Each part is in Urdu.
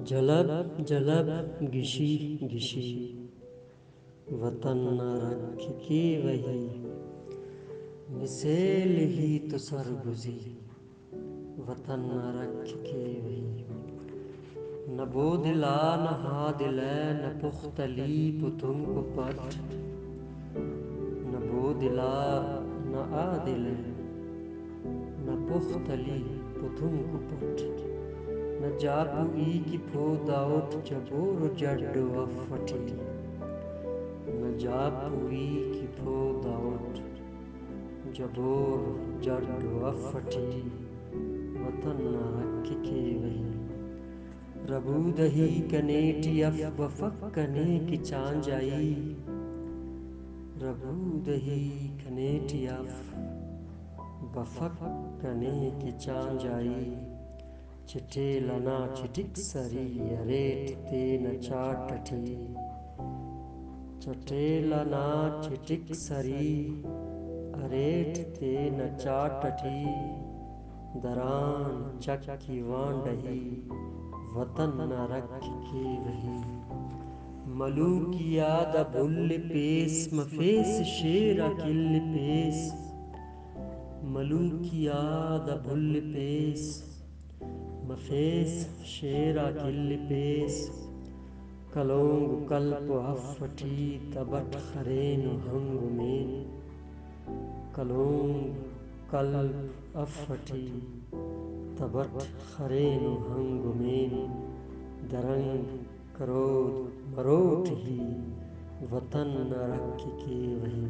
جلب جلب گشی گشی وطن نہ رکھ کے وہی مثیل ہی تو سرگزی وطن نہ رکھ کے وہی نہ بودلا نہ ہادلے نہ پختلی پتم کو پٹ نہ بودلا نہ آدلے نہ پختلی پتم کو پٹ نہ جاپو ای کی پھو داؤٹ جبور جڈو افٹی نہ جاپو ای کی پھو داؤٹ جبور جڈو افٹی وطن نہ رکھ کے وہی ربودہی کنیٹی اف وفک کنے کی چانجائی ربودہی کنیٹی اف بفک کنے کی چانجائی چٹیلنا چٹک سری اریٹ تین چاٹٹی چٹیلنا چٹک سری اریٹ تین چاٹٹی دران چکی وانڈہی وطن نہ رکھ کے وہی ملوکیا دا بھل پیس مفیس شیرا کل پیس ملوکیا دا بھل پیس مفیس شیرا کل پیس کلونگ کلپ ہفٹی تبٹ خرین ہنگ مین کلونگ کلپ افٹی تبٹ خرین ہنگ مین درنگ کرود مروٹ ہی وطن نہ رکھ کے وہی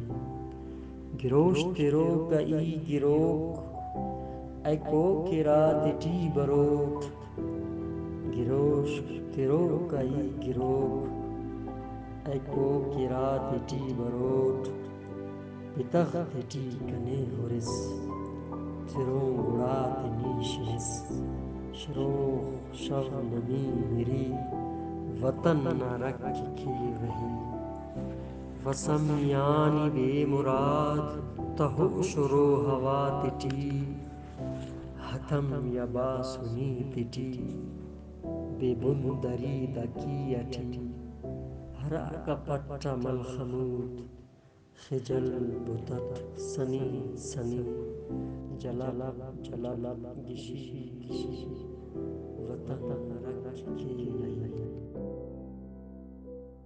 گروش تیرو گئی گروک ایکو کرا دٹی بروٹ گروش تیرو گئی گروک ایکو کرا دٹی بروٹ پتغ دٹی کنے ہورس تیروں گڑا دنیش ہس شروخ شو نمی مری وطن نہ رکھ کے وہی وسمیانی بے مراد تہو شرو ہوا تٹی ہتم یا باسنی تٹی بے بندری دکی اٹی ہرا کا پٹا ملخمود خجل بتت سنی سنی جلب جلب گشی گشی وطن نہ رکھ کے وہی